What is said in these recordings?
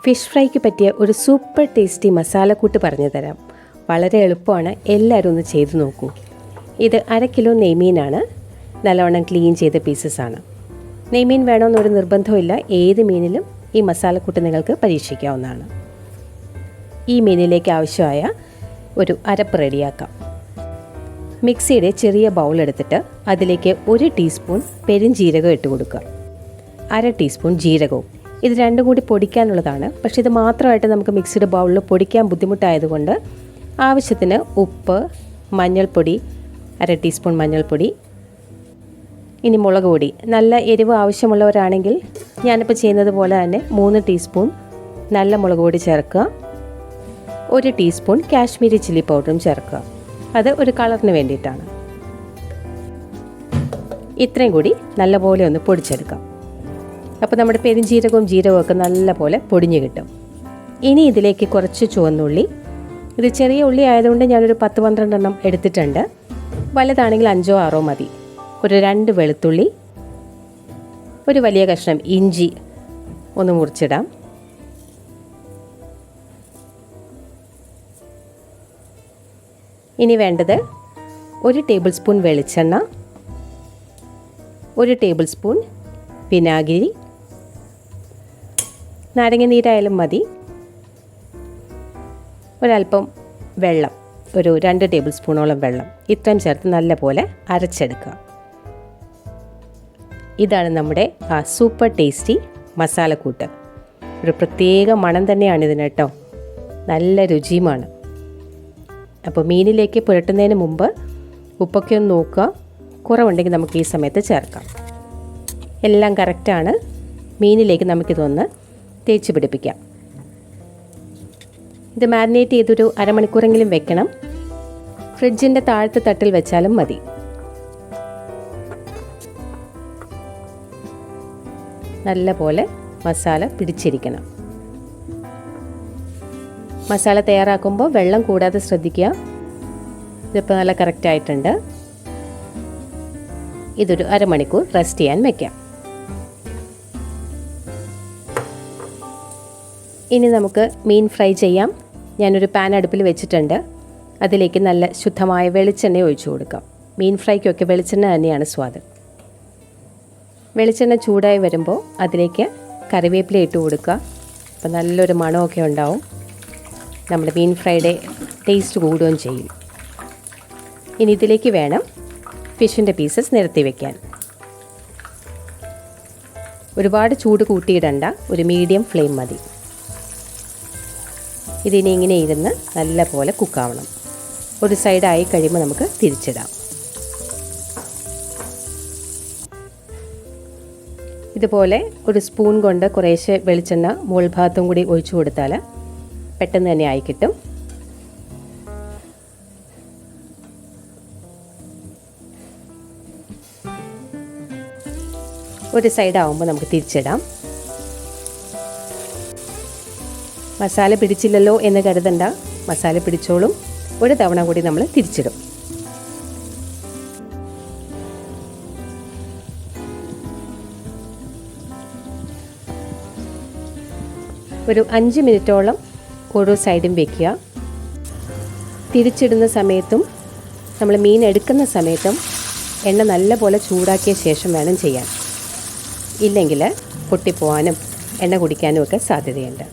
Fish ഫ്രൈക്ക് പറ്റിയ ഒരു super tasty മസാലക്കൂട്ട് പറഞ്ഞു തരാം. വളരെ എളുപ്പമാണ്, എല്ലാവരും ഒന്ന് ചെയ്ത് നോക്കൂ. ഇത് 1/2 കിലോ നെയ്മീനാണ്. നല്ലവണ്ണം ക്ലീൻ ചെയ്ത പീസസാണ്. നെയ്മീൻ വേണമെന്നൊരു നിർബന്ധമില്ല, ഏത് മീനിലും ഈ മസാലക്കൂട്ട് നിങ്ങൾക്ക് പരീക്ഷിക്കാവുന്നതാണ്. ഈ മീനിലേക്ക് ആവശ്യമായ ഒരു അരപ്പ് റെഡിയാക്കാം. മിക്സിയുടെ ചെറിയ ബൗൾ എടുത്തിട്ട് അതിലേക്ക് 1 ടീസ്പൂൺ പെരുംജീരകം ഇട്ട് കൊടുക്കുക. 1/2 ടീസ്പൂൺ ജീരകവും. ഇത് രണ്ടും കൂടി പൊടിക്കാനുള്ളതാണ്. പക്ഷേ ഇത് മാത്രമായിട്ട് നമുക്ക് മിക്സിയുടെ ബൗളിൽ പൊടിക്കാൻ ബുദ്ധിമുട്ടായതുകൊണ്ട് ആവശ്യത്തിന് ഉപ്പ്, മഞ്ഞൾപ്പൊടി 1/2 ടീസ്പൂൺ മഞ്ഞൾപ്പൊടി, ഇനി മുളക് പൊടി. നല്ല എരിവ് ആവശ്യമുള്ളവരാണെങ്കിൽ ഞാനിപ്പോൾ ചെയ്യുന്നത് പോലെ തന്നെ 3 ടീസ്പൂൺ നല്ല മുളക് പൊടി ചേർക്കുക. 1 ടീസ്പൂൺ കാശ്മീരി ചില്ലി പൗഡറും ചേർക്കുക. അത് ഒരു കളറിന് വേണ്ടിയിട്ടാണ്. ഇത്രയും കൂടി നല്ലപോലെ ഒന്ന് പൊടിച്ചെടുക്കാം. അപ്പോൾ നമ്മുടെ പെരുംജീരകവും ജീരകവും ഒക്കെ നല്ലപോലെ പൊടിഞ്ഞ് കിട്ടും. ഇനി ഇതിലേക്ക് കുറച്ച് ചുവന്നുള്ളി. ഇത് ചെറിയ ഉള്ളി ആയതുകൊണ്ട് ഞാനൊരു 10-12 എണ്ണം എടുത്തിട്ടുണ്ട്. വലുതാണെങ്കിൽ 5-6 മതി. ഒരു 2 വെളുത്തുള്ളി, ഒരു വലിയ കഷ്ണം ഇഞ്ചി ഒന്ന് മുറിച്ചിടാം. ഇനി വേണ്ടത് 1 ടേബിൾ സ്പൂൺ വെളിച്ചെണ്ണ, 1 ടേബിൾ സ്പൂൺ വിനാഗിരി, നാരങ്ങ നീരായാലും മതി, ഒരല്പം വെള്ളം, ഒരു 2 ടേബിൾ സ്പൂണോളം വെള്ളം. ഇത്രയും ചേർത്ത് നല്ലപോലെ അരച്ചെടുക്കുക. ഇതാണ് നമ്മുടെ ആ സൂപ്പർ ടേസ്റ്റി മസാലക്കൂട്ട്. ഒരു പ്രത്യേക മണം തന്നെയാണ് ഇതിന് കേട്ടോ, നല്ല രുചിയുമാണ്. അപ്പോൾ മീനിലേക്ക് പുരട്ടുന്നതിന് മുമ്പ് ഉപ്പൊക്കെ ഒന്ന് നോക്കുക. കുറവുണ്ടെങ്കിൽ നമുക്ക് ഈ സമയത്ത് ചേർക്കാം. എല്ലാം കറക്റ്റാണ്. മീനിലേക്ക് നമുക്കിതൊന്ന് തേച്ച് പിടിപ്പിക്കാം. ഇത് മാരിനേറ്റ് ചെയ്തൊരു 1/2 മണിക്കൂറെങ്കിലും വെക്കണം. ഫ്രിഡ്ജിൻ്റെ താഴത്തെ തട്ടിൽ വെച്ചാലും മതി. നല്ലപോലെ മസാല പിടിച്ചിരിക്കണം. മസാല തയ്യാറാക്കുമ്പോൾ വെള്ളം കൂടാതെ ശ്രദ്ധിക്കുക. ഇതിപ്പോൾ നല്ല കറക്റ്റായിട്ടുണ്ട്. ഇതൊരു 1/2 മണിക്കൂർ റെസ്റ്റ് ചെയ്യാൻ വയ്ക്കാം. ഇനി നമുക്ക് മീൻ ഫ്രൈ ചെയ്യാം. ഞാനൊരു പാൻ അടുപ്പിൽ വെച്ചിട്ടുണ്ട്. അതിലേക്ക് നല്ല ശുദ്ധമായ വെളിച്ചെണ്ണ ഒഴിച്ചു കൊടുക്കാം. മീൻ ഫ്രൈക്കൊക്കെ വെളിച്ചെണ്ണ തന്നെയാണ് സ്വാദ്. വെളിച്ചെണ്ണ ചൂടായി വരുമ്പോൾ അതിലേക്ക് കറിവേപ്പില ഇട്ട് കൊടുക്കുക. അപ്പോൾ നല്ലൊരു മണമൊക്കെ ഉണ്ടാവും. നമ്മുടെ മീൻ ഫ്രൈയുടെ ടേസ്റ്റ് കൂടുകയും ചെയ്യും. ഇനി ഇതിലേക്ക് വേണം ഫിഷിൻ്റെ പീസസ് നിരത്തി വയ്ക്കാൻ. ഒരുപാട് ചൂട് കൂട്ടിയിടണ്ട, ഒരു മീഡിയം ഫ്ലെയിം മതി. ഇതിനി ഇങ്ങനെ ഇരുന്ന് നല്ലപോലെ കുക്കാവണം. ഒരു സൈഡായി കഴിയുമ്പോൾ നമുക്ക് തിരിച്ചിടാം. ഇതുപോലെ ഒരു സ്പൂൺ കൊണ്ട് കുറേശ്ശെ വെളിച്ചെണ്ണ മുകൾ ഭാഗത്തും കൂടി ഒഴിച്ചു കൊടുത്താൽ പെട്ടെന്ന് തന്നെ ആയി കിട്ടും. ഒരു സൈഡാവുമ്പോൾ നമുക്ക് തിരിച്ചിടാം. മസാല പിടിച്ചില്ലല്ലോ എന്ന് കരുതണ്ട, മസാല പിടിച്ചോളും. ഒരു തവണ കൂടി നമ്മൾ തിരിച്ചിടും. ഒരു 5 മിനിറ്റോളം ഓരോ സൈഡും വയ്ക്കുക. തിരിച്ചിടുന്ന സമയത്തും നമ്മൾ മീൻ എടുക്കുന്ന സമയത്തും എണ്ണ നല്ലപോലെ ചൂടാക്കിയ ശേഷം വേണം ചെയ്യാൻ. ഇല്ലെങ്കിൽ പൊട്ടിപ്പോവാനും എണ്ണ കുടിക്കാനും ഒക്കെ സാധ്യതയുണ്ട്.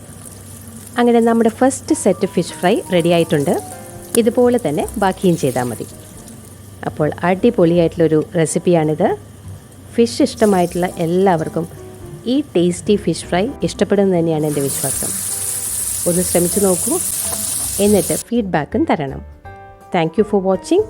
അങ്ങനെ നമ്മുടെ first set fish fry ready ആയിട്ടുണ്ട്. ഇതുപോലെ തന്നെ ബാക്കിയും ചെയ്താൽ മതി. അപ്പോൾ അടിപൊളിയായിട്ടുള്ളൊരു റെസിപ്പിയാണിത്. ഫിഷ് ഇഷ്ടമായിട്ടുള്ള എല്ലാവർക്കും ഈ ടേസ്റ്റി ഫിഷ് ഫ്രൈ ഇഷ്ടപ്പെടുന്നത് തന്നെയാണ് എൻ്റെ വിശ്വാസം. ഒന്ന് ശ്രമിച്ചു നോക്കൂ, എന്നിട്ട് ഫീഡ്ബാക്കും തരണം. Thank you for watching.